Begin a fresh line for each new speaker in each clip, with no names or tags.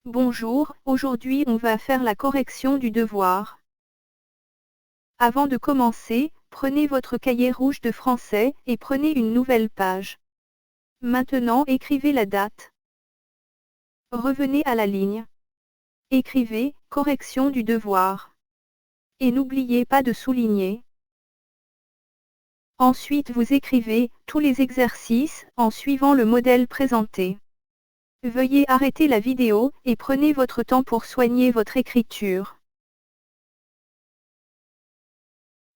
Bonjour, aujourd'hui on va faire la correction du devoir. Avant de commencer, prenez votre cahier rouge de français et prenez une nouvelle page. Maintenant écrivez la date. Revenez à la ligne. Écrivez « Correction du devoir ». Et n'oubliez pas de souligner. Ensuite vous écrivez tous les exercices en suivant le modèle présenté. Veuillez arrêter la vidéo et prenez votre temps pour soigner votre écriture.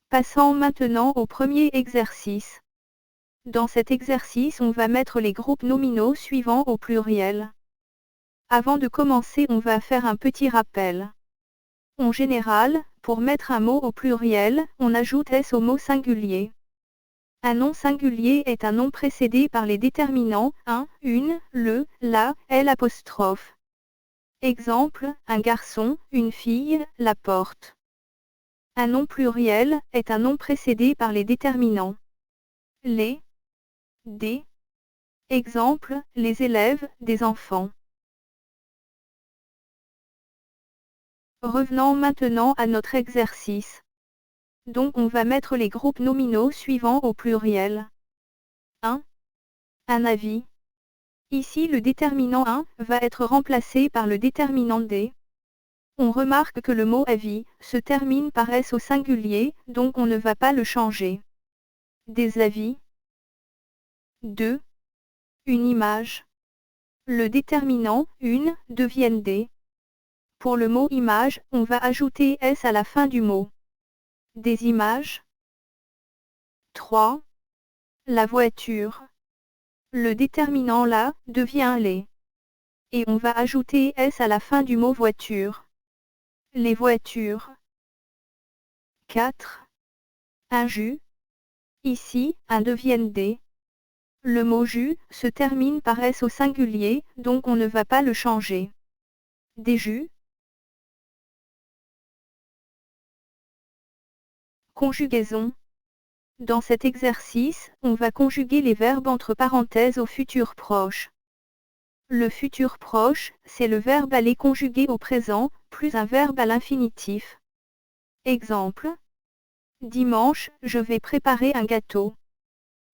Passons maintenant au premier exercice. Dans cet exercice, on va mettre les groupes nominaux suivants au pluriel. Avant de commencer, on va faire un petit rappel. En général, pour mettre un mot au pluriel, on ajoute S au mot singulier. Un nom singulier est un nom précédé par les déterminants un, une, le, la, l'. Exemple, un garçon, une fille, la porte. Un nom pluriel est un nom précédé par les déterminants les, des. Exemple, les élèves, des enfants. Revenons maintenant à notre exercice. Donc on va mettre les groupes nominaux suivants au pluriel. 1. Un avis. Ici le déterminant 1 va être remplacé par le déterminant des. On remarque que le mot avis se termine par S au singulier, donc on ne va pas le changer. Des avis. 2. Une image. Le déterminant une devient des. Pour le mot image, on va ajouter S à la fin du mot. Des images. 3. La voiture. Le déterminant la devient les. Et on va ajouter S à la fin du mot voiture. Les voitures. 4. Un jus. Ici, un devient des. Le mot jus se termine par S au singulier, donc on ne va pas le changer. Des jus. Conjugaison. Dans cet exercice, on va conjuguer les verbes entre parenthèses au futur proche. Le futur proche, c'est le verbe aller conjugué au présent, plus un verbe à l'infinitif. Exemple. Dimanche, je vais préparer un gâteau.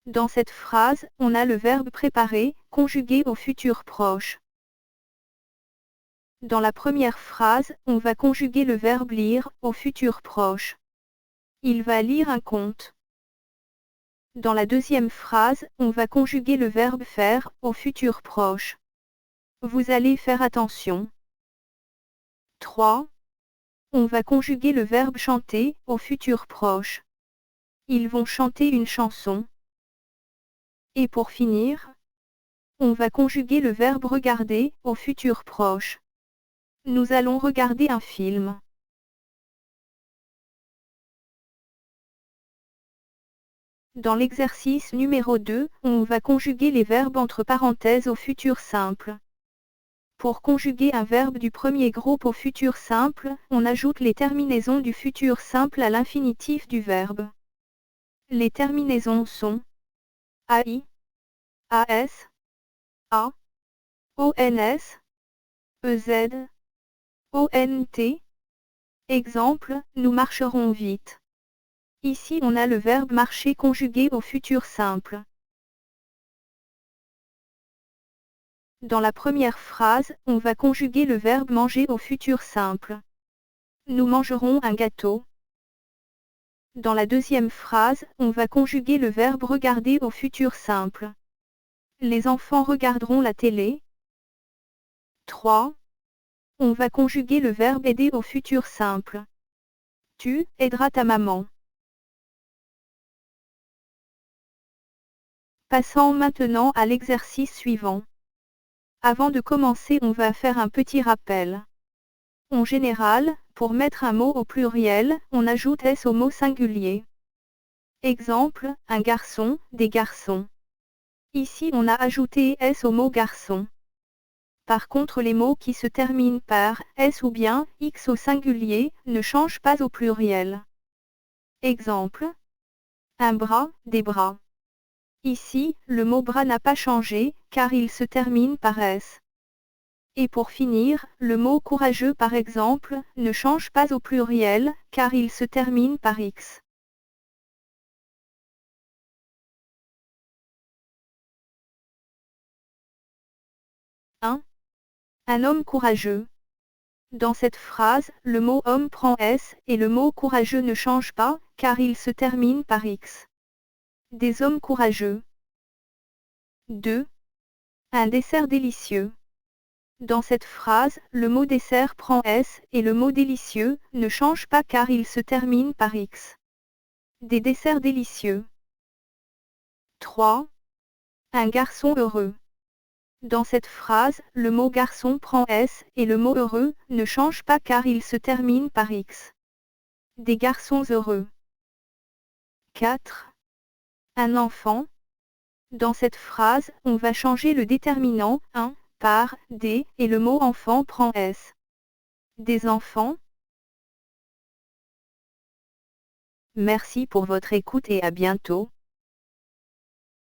Dans cette phrase, on a le verbe préparer, conjugué au futur proche. Dans la première phrase, on va conjuguer le verbe lire, au futur proche. Il va lire un conte. Dans la deuxième phrase, on va conjuguer le verbe faire, au futur proche. Vous allez faire attention. 3. On va conjuguer le verbe chanter, au futur proche. Ils vont chanter une chanson. Et pour finir, on va conjuguer le verbe regarder, au futur proche. Nous allons regarder un film. Dans l'exercice numéro 2, on va conjuguer les verbes entre parenthèses au futur simple. Pour conjuguer un verbe du premier groupe au futur simple, on ajoute les terminaisons du futur simple à l'infinitif du verbe. Les terminaisons sont AI, AS, A, ONS, EZ, ONT. Exemple, nous marcherons vite. Ici on a le verbe marcher conjugué au futur simple. Dans la première phrase, on va conjuguer le verbe manger au futur simple. Nous mangerons un gâteau. Dans la deuxième phrase, on va conjuguer le verbe regarder au futur simple. Les enfants regarderont la télé. 3. On va conjuguer le verbe aider au futur simple. Tu aideras ta maman. Passons maintenant à l'exercice suivant. Avant de commencer, on va faire un petit rappel. En général, pour mettre un mot au pluriel, on ajoute S au mot singulier. Exemple, un garçon, des garçons. Ici on a ajouté S au mot garçon. Par contre les mots qui se terminent par S ou bien X au singulier ne changent pas au pluriel. Exemple. Un bras, des bras. Ici, le mot bras n'a pas changé, car il se termine par S. Et pour finir, le mot courageux par exemple, ne change pas au pluriel, car il se termine par X. Un homme courageux. Dans cette phrase, le mot homme prend S, et le mot courageux ne change pas, car il se termine par X. Des hommes courageux. 2. Un dessert délicieux. Dans cette phrase, le mot dessert prend S, et le mot délicieux ne change pas car il se termine par X. Des desserts délicieux. 3. Un garçon heureux. Dans cette phrase, le mot garçon prend S, et le mot heureux ne change pas car il se termine par X. Des garçons heureux. 4. Un enfant. Dans cette phrase, on va changer le déterminant, un, par, des, et le mot enfant prend S. Des enfants. Merci pour votre écoute et à bientôt.